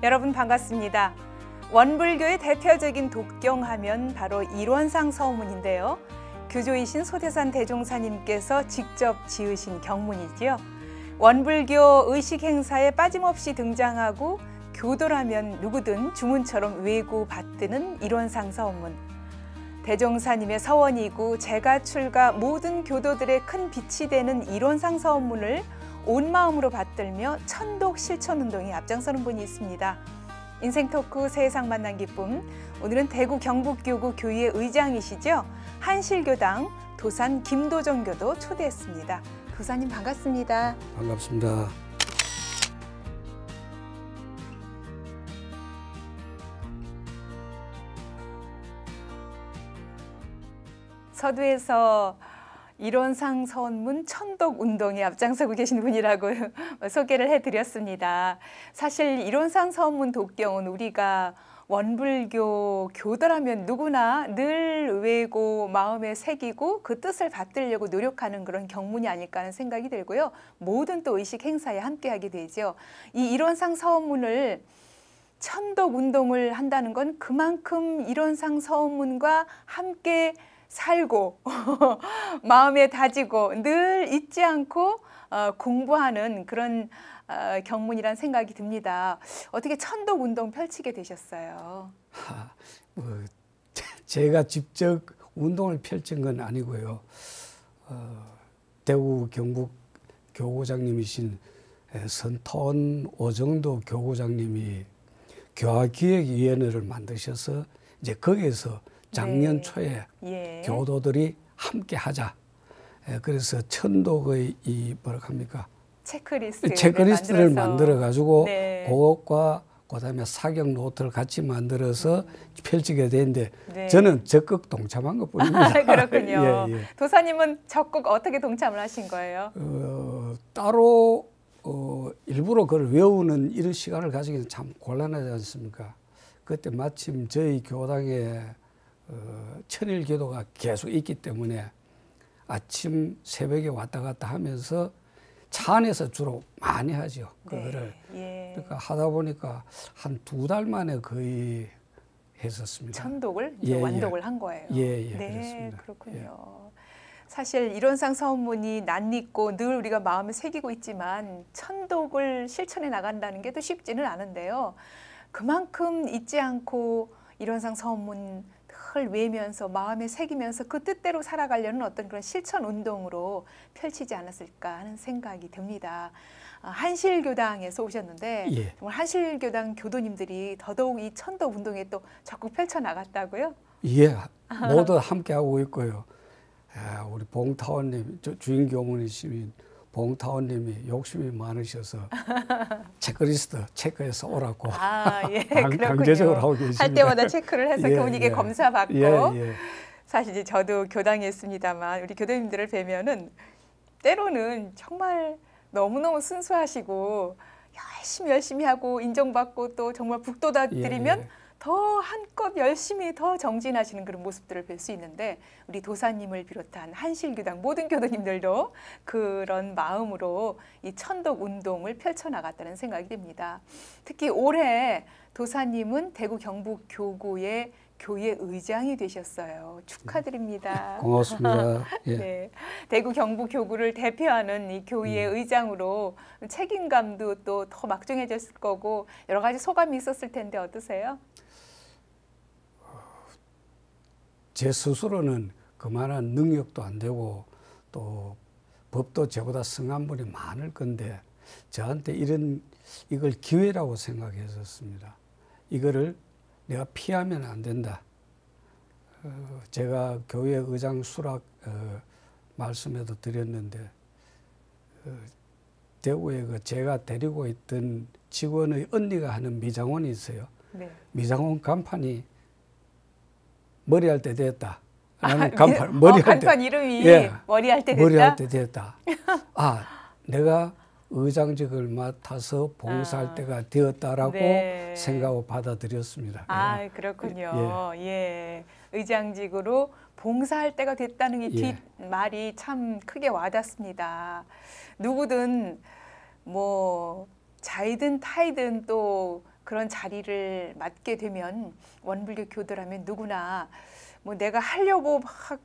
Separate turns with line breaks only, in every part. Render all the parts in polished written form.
여러분 반갑습니다. 원불교의 대표적인 독경하면 바로 일원상 서문인데요. 교조이신 소태산 대종사님께서 직접 지으신 경문이지요. 원불교 의식 행사에 빠짐없이 등장하고 교도라면 누구든 주문처럼 외고 받드는 일원상 서문. 대종사님의 서원이고 제가출가 모든 교도들의 큰 빛이 되는 일원상 서문을 온 마음으로 받들며 천독 실천운동에 앞장서는 분이 있습니다. 인생 토크 세상 만난 기쁨. 오늘은 대구 경북교구 교의회 의장이시죠. 한실교당 도산 김도정 교도 초대했습니다. 도사님 반갑습니다.
반갑습니다.
서두에서 일원상 서문 천독 운동에 앞장서고 계신 분이라고 소개를 해드렸습니다. 사실 일원상 서문 독경은 우리가 원불교 교도라면 누구나 늘 외고 마음에 새기고 그 뜻을 받들려고 노력하는 그런 경문이 아닐까 하는 생각이 들고요. 모든 또 의식 행사에 함께하게 되죠. 이 일원상 서문을 천독 운동을 한다는 건 그만큼 일원상 서문과 함께 살고 마음에 다지고 늘 잊지 않고 공부하는 그런 경문이란 생각이 듭니다. 어떻게 천독 운동 펼치게 되셨어요?
제가 직접 운동을 펼친 건 아니고요. 대구 경북 교구장님이신 선타원 오정도 교구장님이 교화기획위원회를 만드셔서 이제 거기에서 작년 초에 교도들이 함께 하자. 그래서 천독의 이 뭐라고 합니까? 체크리스트를 만들어 가지고 그것과 그다음에 사격 노트를 같이 만들어서 펼치게 되는데 저는 적극 동참한 것뿐입니다.
그렇군요. 도사님은 적극 어떻게 동참을 하신 거예요?
따로 일부러 그걸 외우는 이런 시간을 가지기는 참 곤란하지 않습니까? 그때 마침 저희 교당에 천일기도가 계속 있기 때문에 아침 새벽에 왔다 갔다 하면서 차 안에서 주로 많이 하죠. 그거를. 그러니까 하다 보니까 한 2달 만에 거의 했었습니다.
천독을 완독을 한 거예요.
네,
그렇습니다. 그렇군요. 사실 일원상 서문이 낯익고 늘 우리가 마음에 새기고 있지만 천독을 실천해 나간다는 게 또 쉽지는 않은데요. 그만큼 잊지 않고 일원상 서문 늘 외면서 마음에 새기면서 그 뜻대로 살아가려는 어떤 그런 실천 운동으로 펼치지 않았을까 하는 생각이 듭니다. 한실교당에서 오셨는데 정말 한실교당 교도님들이 더더욱 이 천독 운동에 또 적극 펼쳐 나갔다고요?
예, 모두 함께 하고 있고요. 우리 봉타원님, 주인교문이신 봉타원님이 욕심이 많으셔서 체크리스트 체크해서 오라고 강제적으로 하고 계십니다.
할 때마다 체크를 해서 교훈이게 검사받고 사실 이제 저도 교당에 있습니다만 우리 교도님들을 뵈면은 때로는 정말 너무너무 순수하시고 열심히 하고 인정받고 또 정말 북돋아드리면 더 한껏 열심히 더 정진하시는 그런 모습들을 뵐 수 있는데 우리 도사님을 비롯한 한실교당 모든 교도님들도 그런 마음으로 이 천독 운동을 펼쳐나갔다는 생각이 듭니다. 특히 올해 도사님은 대구 경북 교구의 교회 의장이 되셨어요. 축하드립니다.
고맙습니다.
대구 경북 교구를 대표하는 이 교회의 의장으로 책임감도 또 더 막중해졌을 거고 여러 가지 소감이 있었을 텐데 어떠세요?
제 스스로는 그만한 능력도 안 되고 또 법도 저보다 성한 분이 많을 건데 저한테 이걸 기회라고 생각했었습니다. 이거를 내가 피하면 안 된다. 제가 교회 의장 수락 말씀에도 드렸는데 대구에 제가 데리고 있던 직원의 언니가 하는 미장원이 있어요. 미장원 간판이 머리할 때 됐다.
간판 이름이 머리할 때 됐다?
머리할 때 됐다. 내가 의장직을 맡아서 봉사할 때가 되었다라고 생각하고 받아들였습니다.
그렇군요. 의장직으로 봉사할 때가 됐다는 이 뒷말이 참 크게 와닿습니다. 누구든 뭐 자이든 타이든 또 그런 자리를 맡게 되면 원불교 교도라면 누구나 뭐 내가 하려고 막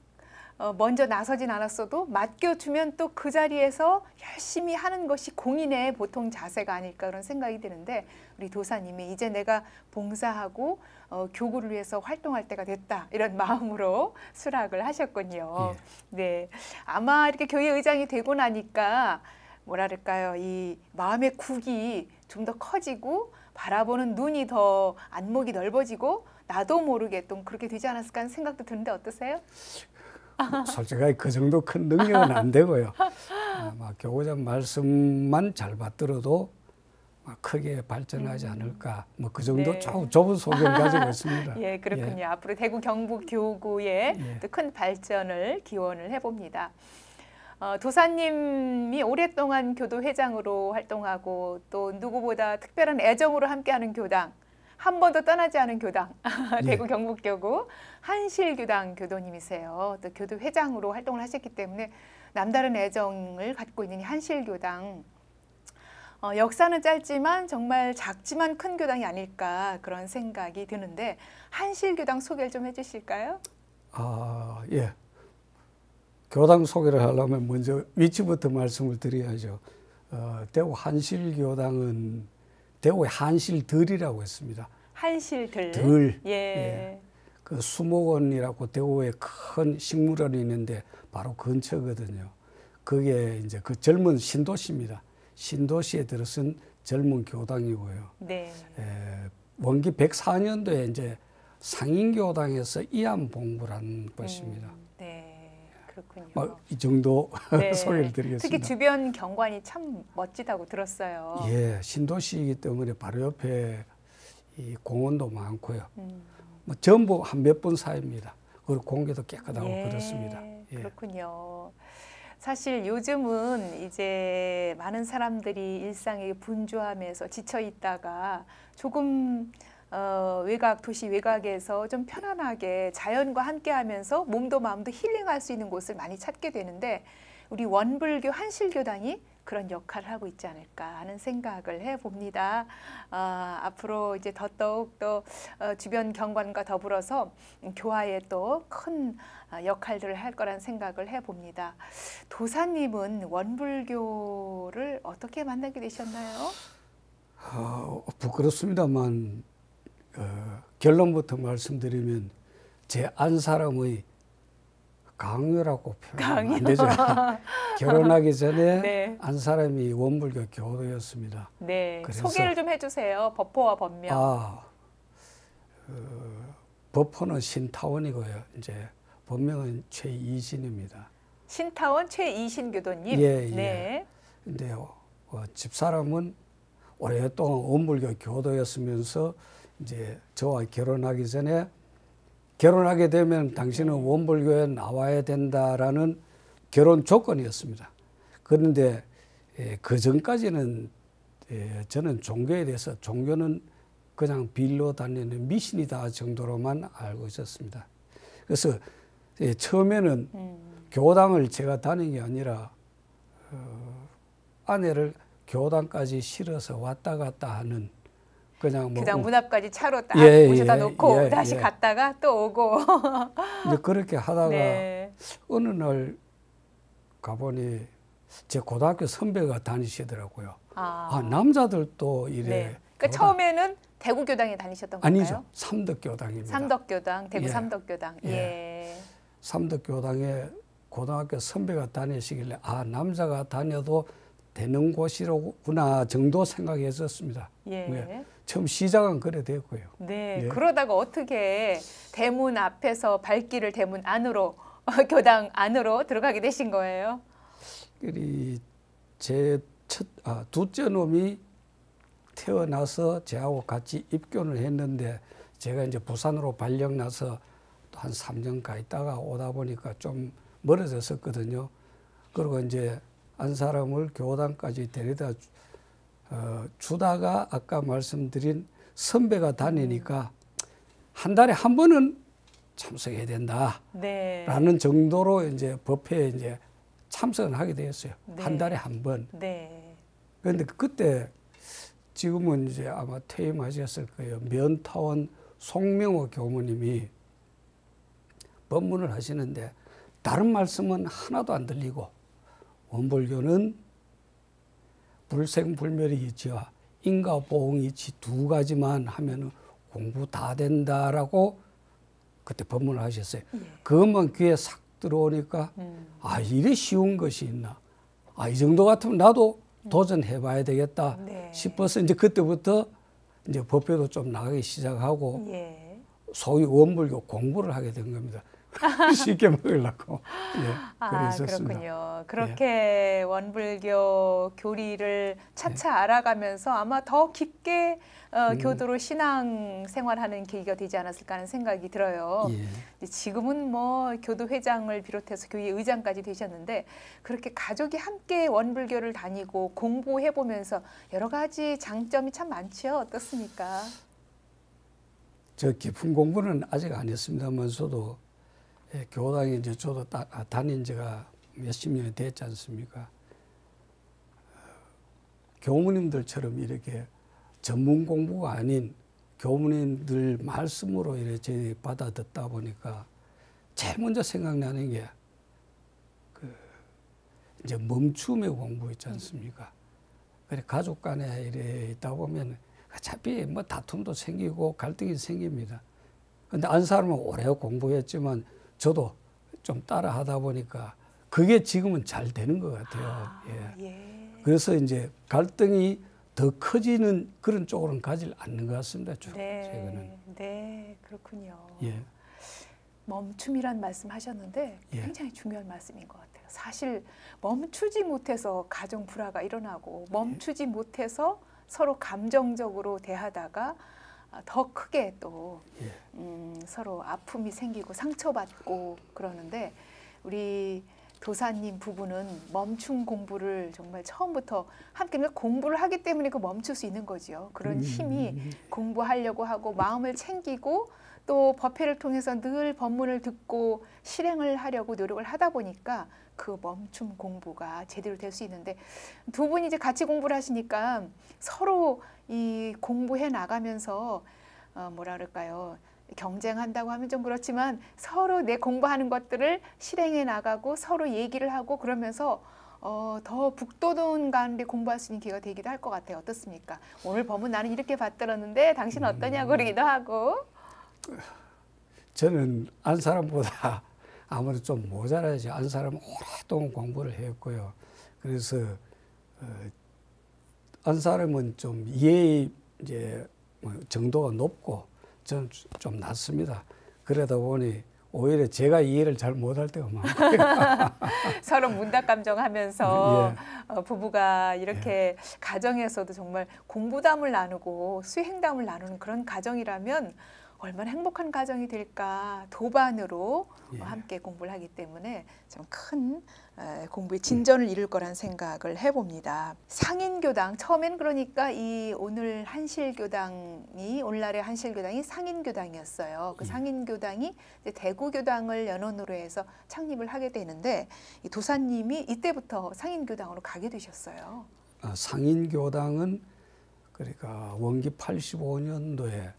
먼저 나서진 않았어도 맡겨주면 또 그 자리에서 열심히 하는 것이 공인의 보통 자세가 아닐까 그런 생각이 드는데 우리 도사님이 이제 내가 봉사하고 교구를 위해서 활동할 때가 됐다 이런 마음으로 수락을 하셨군요.
예.
네, 아마 이렇게 교회 의장이 되고 나니까 뭐랄까요, 이 마음의 국이 좀 더 커지고 바라보는 눈이 더 안목이 넓어지고 나도 모르게 좀 그렇게 되지 않았을까 하는 생각도 드는데 어떠세요?
솔직하게 그 정도 큰 능력은 안 되고요. 막 교구장 말씀만 잘 받들어도 막 크게 발전하지 않을까. 뭐 그 정도
네.
좁은 소견 가지고 있습니다.
예, 그렇군요.
예.
앞으로 대구 경북 교구의
예.
또 큰 발전을 기원을 해봅니다. 도사님이 오랫동안 교도회장으로 활동하고 또 누구보다 특별한 애정으로 함께하는 교당, 한 번도 떠나지 않은 교당, 대구 경북교구 한실교당 교도님이세요. 또 교도회장으로 활동을 하셨기 때문에 남다른 애정을 갖고 있는 이 한실교당. 역사는 짧지만 정말 작지만 큰 교당이 아닐까 그런 생각이 드는데 한실교당 소개를 좀 해주실까요?
예. 교당 소개를 하려면 먼저 위치부터 말씀을 드려야죠. 대구 한실교당은 대구의 한실들이라고 했습니다.
한실들.
들.
예.
예. 그 수목원이라고 대구에 큰 식물원이 있는데 바로 근처거든요. 그게 이제 그 젊은 신도시입니다. 신도시에 들어선 젊은 교당이고요.
네.
원기 104년도에 이제 상인교당에서 이암봉부라는 것입니다.
네, 그렇군요.
이 정도
네.
소개를 드리겠습니다.
특히 주변 경관이 참 멋지다고 들었어요.
예, 신도시이기 때문에 바로 옆에 이 공원도 많고요. 뭐 전부 한 몇 분 사이입니다. 그리고 공기도 깨끗하고 그렇습니다. 예.
그렇군요. 사실 요즘은 이제 많은 사람들이 일상에 분주함에서 지쳐 있다가 조금 외곽, 도시 외곽에서 좀 편안하게 자연과 함께하면서 몸도 마음도 힐링할 수 있는 곳을 많이 찾게 되는데 우리 원불교 한실교당이 그런 역할을 하고 있지 않을까 하는 생각을 해봅니다. 앞으로 이제 더더욱 또 주변 경관과 더불어서 교화에 또 큰 역할들을 할 거란 생각을 해봅니다. 도사님은 원불교를 어떻게 만나게 되셨나요?
부끄럽습니다만 결론부터 말씀드리면 제 안 사람의 강요라고 표현하면 안 되죠. 결혼하기 전에
네.
안 사람이 원불교 교도였습니다.
네,
그래서,
소개를 좀 해주세요. 법호와 법명.
법호는 신타원이고요. 이제 본명은 최이신입니다.
신타원 최이신 교도님.
예, 예.
네.
근데 집사람은 오랫동안 원불교 교도였으면서 이제 저와 결혼하기 전에 결혼하게 되면 당신은 원불교에 나와야 된다라는 결혼 조건이었습니다. 그런데 그 전까지는 저는 종교에 대해서 종교는 그냥 빌로 다니는 미신이다 정도로만 알고 있었습니다. 그래서 처음에는 교당을 제가 다닌 게 아니라 아내를 교당까지 실어서 왔다 갔다 하는 그냥
문 앞까지 차로 딱 모셔다 놓고 다시 갔다가 또 오고
이제 그렇게 하다가
네.
어느 날 가보니 제 고등학교 선배가 다니시더라고요. 남자들도 이래.
네. 그러니까 처음에는 대구교당에 다니셨던 건가요?
아니죠. 삼덕교당입니다.
삼덕교당, 대구
예.
삼덕교당. 예.
삼덕교당에 고등학교 선배가 다니시길래 남자가 다녀도 되는 곳이로구나 정도 생각했었습니다.
예.
처음 시작은 그래 됐고요.
네.
예.
그러다가 어떻게 대문 앞에서 발길을 대문 안으로 교당 안으로 들어가게 되신 거예요?
제 둘째 놈이 태어나서 저하고 같이 입교를 했는데 제가 이제 부산으로 발령 나서 또 한 3년 가 있다가 오다 보니까 좀 멀어졌었거든요. 그리고 이제 한 사람을 교당까지 데려다 주다가 아까 말씀드린 선배가 다니니까 한 달에 한 번은 참석해야 된다.
네.
라는 정도로 이제 법회에 이제 참석을 하게 되었어요.
네.
한 달에 한 번.
네.
그런데 그때 지금은 이제 아마 퇴임하셨을 거예요. 면타원 송명호 교무님이 법문을 하시는데 다른 말씀은 하나도 안 들리고 원불교는 불생불멸이지와 인과보응이지 두 가지만 하면 공부 다 된다라고 그때 법문을 하셨어요. 그것만 귀에 싹 들어오니까 아, 이래 쉬운 것이 있나. 아, 이 정도 같으면 나도 도전해봐야 되겠다
네.
싶어서 이제 그때부터 이제 법회도 좀 나가기 시작하고
예.
소위 원불교 공부를 하게 된 겁니다. 쉽게 먹으려고. 예, 그랬었습니다.
그렇군요. 그렇게 원불교 교리를 차차 알아가면서 아마 더 깊게 교도로 신앙 생활하는 계기가 되지 않았을까 하는 생각이 들어요.
예.
지금은 뭐 교도회장을 비롯해서 교회 의장까지 되셨는데 그렇게 가족이 함께 원불교를 다니고 공부해 보면서 여러 가지 장점이 참 많죠. 어떻습니까?
저 깊은 공부는 아직 안 했습니다만서도 교당에 이제 저도 다닌 지가 몇십 년이 됐지 않습니까? 교무님들처럼 이렇게 전문 공부가 아닌 교무님들 말씀으로 이렇게 받아 듣다 보니까 제일 먼저 생각나는 게 그 이제 멈춤의 공부 있지 않습니까? 그래 가족 간에 이래 있다 보면 어차피 뭐 다툼도 생기고 갈등이 생깁니다. 근데 안 사람은 오래 공부했지만 저도 좀 따라 하다 보니까 그게 지금은 잘 되는 것 같아요. 예. 그래서 이제 갈등이 더 커지는 그런 쪽으로는 가지 않는 것 같습니다. 최근은.
네, 그렇군요.
예.
멈춤이란 말씀 하셨는데
예.
굉장히 중요한 말씀인 것 같아요. 사실 멈추지 못해서 가정 불화가 일어나고 멈추지 못해서 서로 감정적으로 대하다가 더 크게 또 서로 아픔이 생기고 상처받고 그러는데 우리 도사님 부부는 멈춤 공부를 정말 처음부터 함께 공부를 하기 때문에 그 멈출 수 있는 거지요. 그런 힘이 공부하려고 하고 마음을 챙기고 또 법회를 통해서 늘 법문을 듣고 실행을 하려고 노력을 하다 보니까 그 멈춤 공부가 제대로 될 수 있는데 두 분이 이제 같이 공부를 하시니까 서로 이 공부해 나가면서 뭐라 그럴까요? 경쟁한다고 하면 좀 그렇지만 서로 내 공부하는 것들을 실행해 나가고 서로 얘기를 하고 그러면서 더 북돋운 가운데 공부할 수 있는 기회가 되기도 할 것 같아요. 어떻습니까? 오늘 법문 나는 이렇게 받들었는데 당신은 어떠냐고 그러기도 하고.
저는 안 사람보다 아무래도 좀 모자라지. 안 사람은 오랫동안 공부를 했고요. 그래서 안 사람은 좀 이해 이제 정도가 높고 저는 좀 낮습니다. 그러다 보니 오히려 제가 이해를 잘 못할 때가 많아요.
서로 문답 감정하면서 부부가 이렇게 가정에서도 정말 공부담을 나누고 수행담을 나누는 그런 가정이라면 얼마나 행복한 가정이 될까. 도반으로 함께 공부를 하기 때문에 좀 큰 공부의 진전을 이룰 거란 생각을 해봅니다. 상인교당 처음엔 그러니까 이 오늘 한실교당이 오늘날의 한실교당이 상인교당이었어요. 그 상인교당이 이제 대구교당을 연원으로 해서 창립을 하게 되는데 이 도사님이 이때부터 상인교당으로 가게 되셨어요.
상인교당은 그러니까 원기 85년도에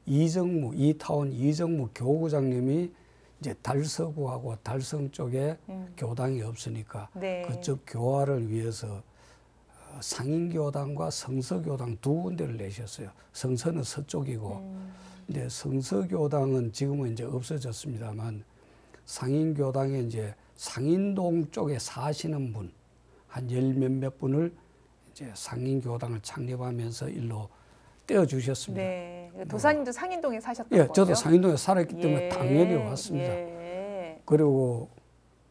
이타원 이정무 교구장님이 이제 달서구하고 달성 쪽에 교당이 없으니까 그쪽 교화를 위해서 상인교당과 성서교당 두 군데를 내셨어요. 성서는 서쪽이고, 이제 성서교당은 지금은 이제 없어졌습니다만 상인교당에 이제 상인동 쪽에 사시는 분, 한 열 몇몇 분을 이제 상인교당을 창립하면서 일로 떼어주셨습니다.
네. 도사님도 상인동에 사셨던
거죠?
거죠?
저도 상인동에 살았기 때문에 당연히 왔습니다. 그리고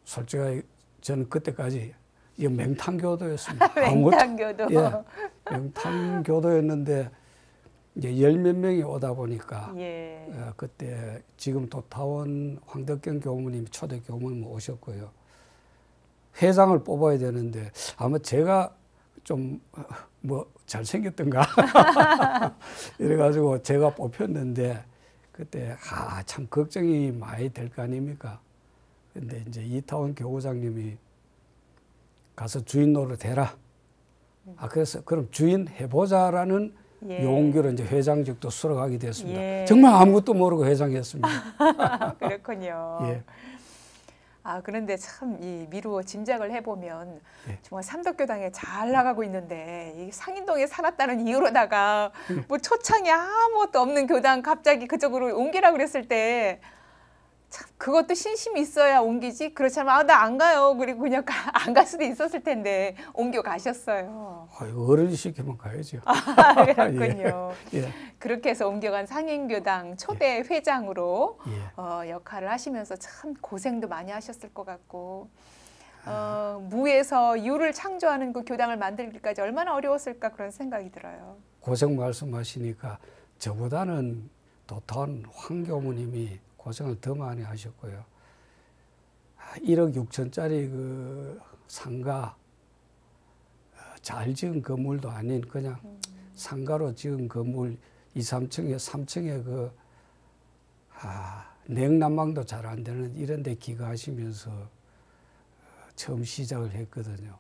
솔직히 저는 그때까지 맹탕교도였습니다.
맹탕교도.
맹탕교도였는데 이제 열 몇 명이 오다 보니까 그때 지금 또 타원 황덕경 교무님 초대 교무님 오셨고요. 회장을 뽑아야 되는데 아마 제가 좀 잘생겼던가 이래가지고 제가 뽑혔는데 그때 참 걱정이 많이 될 거 아닙니까? 근데 이제 이타원 교구장님이 가서 주인 노릇 해라. 그래서 그럼 주인 해보자라는
예.
용기로 이제 회장직도 수락하게 됐습니다.
예.
정말 아무것도 모르고 회장했습니다.
그렇군요.
예.
그런데 참 이 미루어 짐작을 해보면
예.
정말 삼덕교당에 잘 나가고 있는데 이 상인동에 살았다는 이유로다가 뭐 초창에 아무것도 없는 교당 갑자기 그쪽으로 옮기라고 그랬을 때 참 그것도 신심이 있어야 옮기지. 그렇지 않으면 나 안 가요. 그리고 그냥 안 갈 수도 있었을 텐데 옮겨 가셨어요.
어른이 시키면 가야죠.
그렇군요.
예.
그렇게 해서 옮겨간 상인교당 초대 회장으로
예.
역할을 하시면서 참 고생도 많이 하셨을 것 같고 무에서 유를 창조하는 그 교당을 만들기까지 얼마나 어려웠을까 그런 생각이 들어요.
고생 말씀하시니까 저보다는 도탄 황교무님이 고생을 더 많이 하셨고요. 1억 6천짜리 그 상가, 잘 지은 건물도 아닌 그냥 상가로 지은 건물 2, 3층에 3층에 그 냉난방도 잘 안 되는 이런 데 기가하시면서 처음 시작을 했거든요.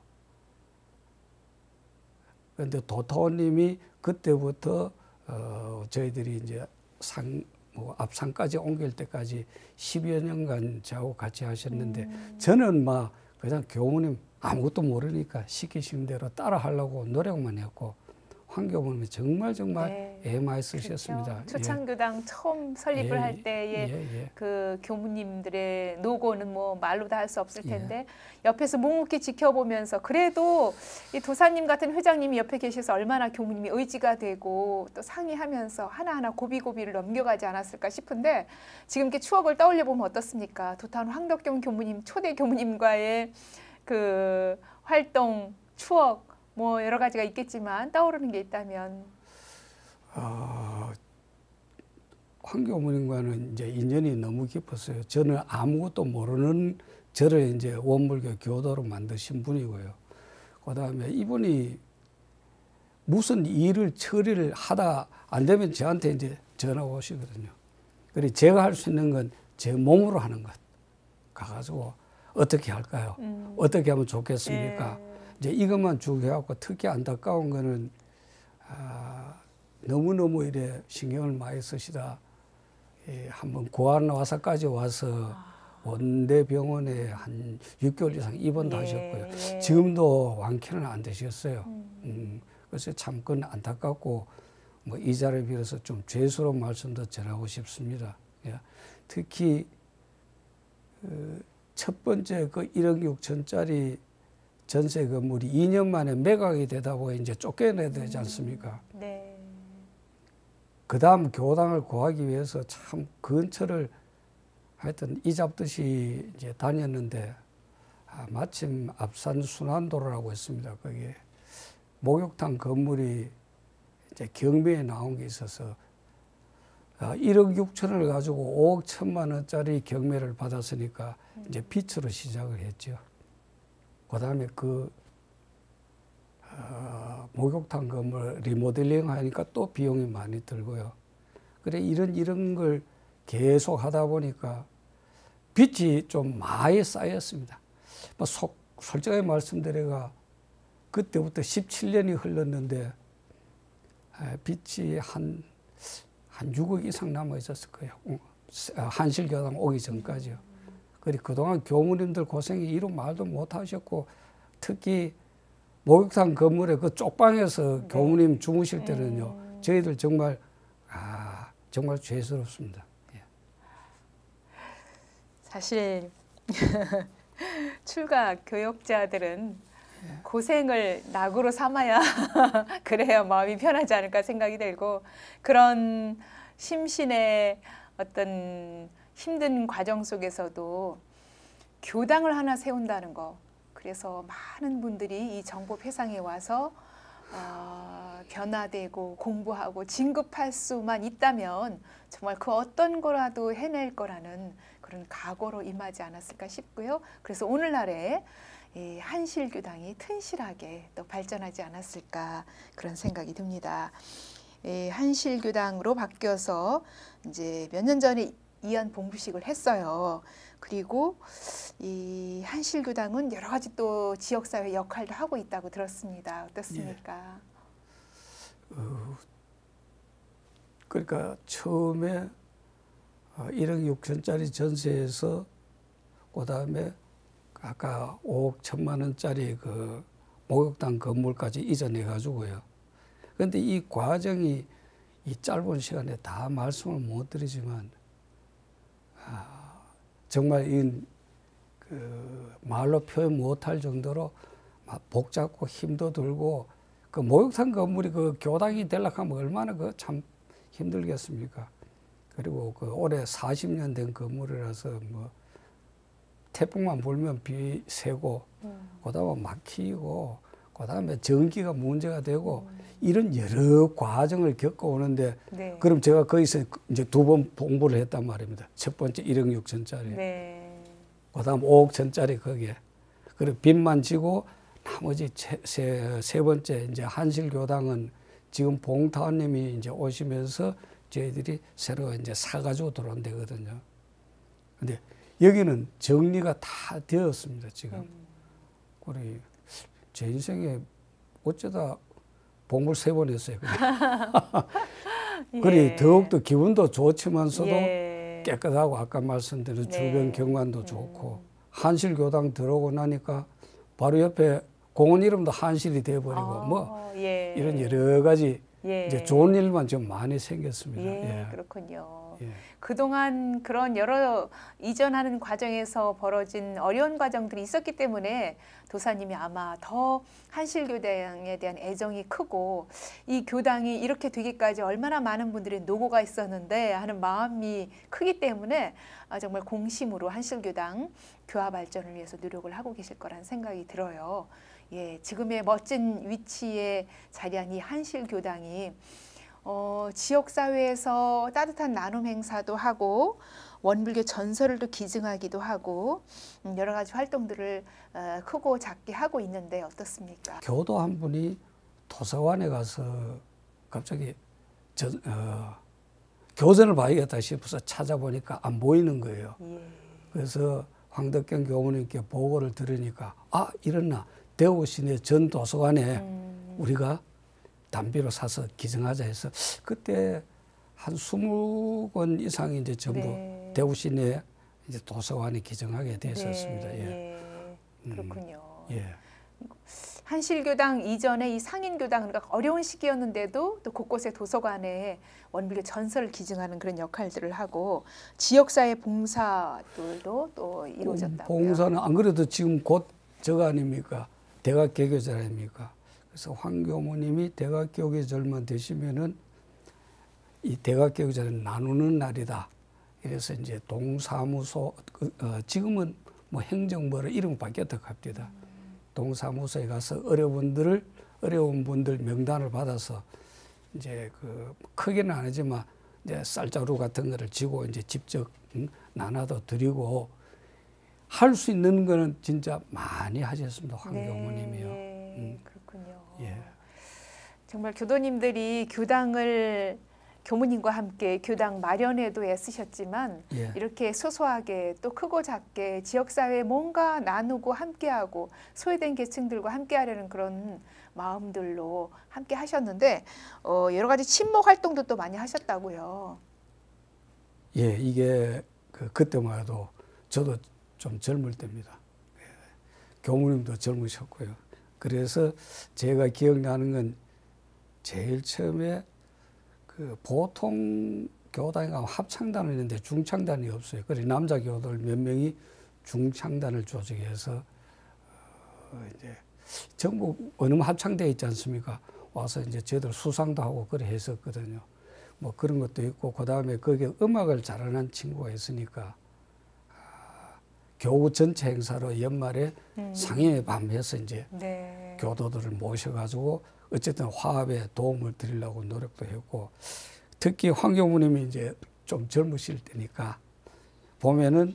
그런데 도타원님이 그때부터 저희들이 이제 앞산까지 옮길 때까지 10여 년간 저하고 같이 하셨는데 저는 막 그냥 교무님 아무것도 모르니까 시키신 대로 따라 하려고 노력만 했고 황교무님이 정말 애 많이 쓰셨습니다.
그렇죠. 초창교당 처음 설립을 할 때의 그 교무님들의 노고는 뭐 말로 다 할 수 없을 텐데 옆에서 묵묵히 지켜보면서 그래도 이 도사님 같은 회장님이 옆에 계셔서 얼마나 교무님이 의지가 되고 또 상의하면서 하나하나 고비고비를 넘겨가지 않았을까 싶은데 지금 이렇게 추억을 떠올려 보면 어떻습니까? 도탄 황덕경 교무님 초대 교무님과의 그 활동 추억 뭐 여러 가지가 있겠지만 떠오르는 게 있다면
황교무님과는 이제 인연이 너무 깊었어요. 저는 아무것도 모르는 저를 이제 원불교 교도로 만드신 분이고요. 그다음에 이분이 무슨 일을 처리를 하다 안 되면 저한테 이제 전화 오시거든요. 그리고 제가 할 수 있는 건 제 몸으로 하는 것. 가가지고 어떻게 할까요? 어떻게 하면 좋겠습니까? 이제 이것만 쭉 해갖고 특히 안타까운 거는 너무너무 이래 신경을 많이 쓰시다. 한번 고안와사까지 와서 원대병원에 한 6개월 이상 입원도 하셨고요. 지금도 완쾌는 안 되셨어요. 그래서 참 그건 안타깝고 뭐 이 자리를 빌어서 좀 죄스러운 말씀도 전하고 싶습니다. 특히 첫 번째 그 1억 6천짜리 전세 건물이 2년 만에 매각이 되다 보니 이제 쫓겨내야 되지 않습니까?
네.
그 다음 교당을 구하기 위해서 참 근처를 하여튼 이 잡듯이 이제 다녔는데 마침 앞산 순환도로라고 했습니다. 거기에 목욕탕 건물이 이제 경매에 나온 게 있어서 1억 6천을 가지고 5억 1천만 원짜리 경매를 받았으니까 이제 빚으로 시작을 했죠. 그 다음에 그 목욕탕 건물 리모델링 하니까 또 비용이 많이 들고요. 그래 이런 걸 계속 하다 보니까 빚이 좀 많이 쌓였습니다. 뭐 솔직하게 말씀드려가 그때부터 17년이 흘렀는데 빚이 한 6억 이상 남아 있었을 거예요. 한실교당 오기 전까지요. 그리고 그동안 교무님들 고생이 이루 말도 못 하셨고 특히 목욕탕 건물에 그 쪽방에서 교무님 주무실 때는요. 저희들 정말 정말 죄스럽습니다.
사실 출가 교역자들은 고생을 낙으로 삼아야 그래야 마음이 편하지 않을까 생각이 들고 그런 심신의 어떤 힘든 과정 속에서도 교당을 하나 세운다는 거 그래서 많은 분들이 이 정보 회상에 와서 변화되고 공부하고 진급할 수만 있다면 정말 그 어떤 거라도 해낼 거라는 그런 각오로 임하지 않았을까 싶고요. 그래서 오늘날에 이 한실교당이 튼실하게 또 발전하지 않았을까 그런 생각이 듭니다. 이 한실교당으로 바뀌어서 이제 몇 년 전에 이안 봉부식을 했어요. 그리고 이 한실교당은 여러 가지 또 지역사회 역할도 하고 있다고 들었습니다. 어떻습니까?
그러니까 처음에 1억 6천짜리 전세에서 그다음에 아까 5억 1천만 원짜리 그 목욕탕 건물까지 이전해 가지고요. 그런데 이 과정이 이 짧은 시간에 다 말씀을 못 드리지만 정말 그 말로 표현 못할 정도로 막 복잡고 힘도 들고 그 목욕탕 건물이 그 교당이 되려고 하면 얼마나 그 참 힘들겠습니까? 그리고 그 올해 40년 된 건물이라서 뭐 태풍만 불면 비 새고 그다음에 막히고 그다음에 전기가 문제가 되고 이런 여러 과정을 겪어오는데
네.
그럼 제가 거기서 이제 2번 공부를 했단 말입니다. 첫 번째 1억 6천짜리,
네.
그다음 5억 천짜리 거기에 그리고 빚만 지고 나머지 세 번째 이제 한실교당은 지금 봉타원님이 이제 오시면서 저희들이 새로 이제 사가지고 들어온 데거든요. 근데 여기는 정리가 다 되었습니다, 지금. 우리 제 인생에 어쩌다 봉을 3번 했어요.
예.
그리 더욱더 기분도 좋지만서도
예.
깨끗하고 아까 말씀드린
네.
주변 경관도 좋고 한실교당 들어오고 나니까 바로 옆에 공원 이름도 한실이 돼버리고 뭐
예.
이런 여러 가지
예.
이제 좋은 일만 좀 많이 생겼습니다.
예, 그렇군요.
예.
그동안 그런 여러 이전하는 과정에서 벌어진 어려운 과정들이 있었기 때문에 도사님이 아마 더 한실교당에 대한 애정이 크고 이 교당이 이렇게 되기까지 얼마나 많은 분들이 노고가 있었는데 하는 마음이 크기 때문에 정말 공심으로 한실교당 교화 발전을 위해서 노력을 하고 계실 거라는 생각이 들어요. 예, 지금의 멋진 위치에 자리한 이 한실교당이 지역사회에서 따뜻한 나눔 행사도 하고 원불교 전설을 또 기증하기도 하고 여러 가지 활동들을 크고 작게 하고 있는데 어떻습니까?
교도 한 분이 도서관에 가서 갑자기 교전을 봐야겠다 싶어서 찾아보니까 안 보이는 거예요.
예.
그래서 황덕경 교무님께 보고를 들으니까 이랬나 대구 시내 전 도서관에 우리가 담비로 사서 기증하자 해서 그때 한 20권 이상이 이제 전부
네.
대구 시내 이제 도서관에 기증하게 됐었습니다.
네,
예.
예. 그렇군요.
예.
한실교당 이전에 이 상인교당 그러니까 어려운 시기였는데도 또 곳곳에 도서관에 원불교 전설을 기증하는 그런 역할들을 하고 지역사회 봉사들도 또 이루어졌다고요.
봉사는 안 그래도 지금 곧 저거 아닙니까? 대각개교절 아닙니까? 그래서 황교무님이 대각개교절만 되시면은 이 대각개교절은 나누는 날이다. 이래서 이제 동사무소 지금은 뭐 행정부로 이름 바뀌었다고 합니다. 동사무소에 가서 어려운 분들 명단을 받아서 이제 그 크게는 안 하지만 이제 쌀자루 같은 거를 지고 이제 직접 나눠도 드리고 할 수 있는 거는 진짜 많이 하셨습니다. 황교무님이요.
네, 그렇군요.
예.
정말 교도님들이 교당을 교무님과 함께 교당 마련에도 애쓰셨지만
예.
이렇게 소소하게 또 크고 작게 지역사회에 뭔가 나누고 함께하고 소외된 계층들과 함께하려는 그런 마음들로 함께 하셨는데 여러 가지 친목 활동도 또 많이 하셨다고요.
예, 이게 그때만 해도 저도 좀 젊을 때입니다. 예. 교무님도 젊으셨고요. 그래서 제가 기억나는 건 제일 처음에 그 보통 교당에 가면 합창단을 있는데 중창단이 없어요. 그래서 남자 교도들 몇 명이 중창단을 조직해서 이제 전국 어느 합창대 있지 않습니까? 와서 이제 저희들 수상도 하고 그래 했었거든요. 뭐 그런 것도 있고 그 다음에 거기에 음악을 잘하는 친구가 있으니까 교우 전체 행사로 연말에 상인의 밤 해서 이제
네.
교도들을 모셔가지고 어쨌든 화합에 도움을 드리려고 노력도 했고 특히 황교무님이 이제 좀 젊으실 때니까 보면은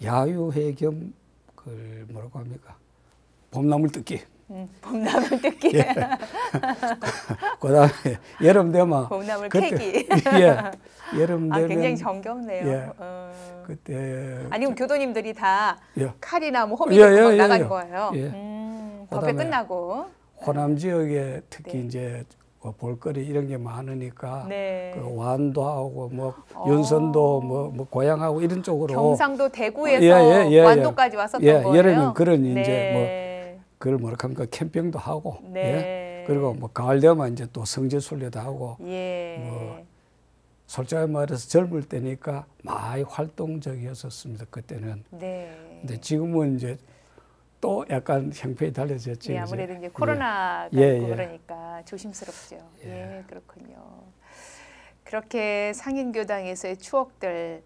야유회 겸 그 뭐라고 합니까 봄나물 뜯기.
봄나물 뜯기.
예. 그다음에 여름 되면
봄나물
그때,
캐기.
예. 여름 되면
굉장히 정겹네요.
예. 그때
아니면 교도님들이 다
예.
칼이나 뭐 호미 같은 거
예.
나간 거예요.
예.
법회 끝나고.
호남 지역에 특히
네.
이제 볼거리 이런 게 많으니까
네.
그 완도하고 뭐 윤선도 뭐 고향하고 이런 쪽으로
경상도 대구에서 완도까지 왔었던 거예요.
여름엔 그런
네.
이제 뭐 그걸 뭐라 합니까 캠핑도 하고
네.
예. 그리고 뭐 가을 되면 이제 또 성지순례도 하고
예.
뭐 솔직히 말해서 젊을 때니까 많이 활동적이었었습니다 그때는.
네.
근데 지금은 이제 또 약간 형편이 달라졌지.
예, 아무래도 이제 코로나가
예.
있고 그러니까 조심스럽죠. 예, 그렇군요. 그렇게 상인교당에서의 추억들,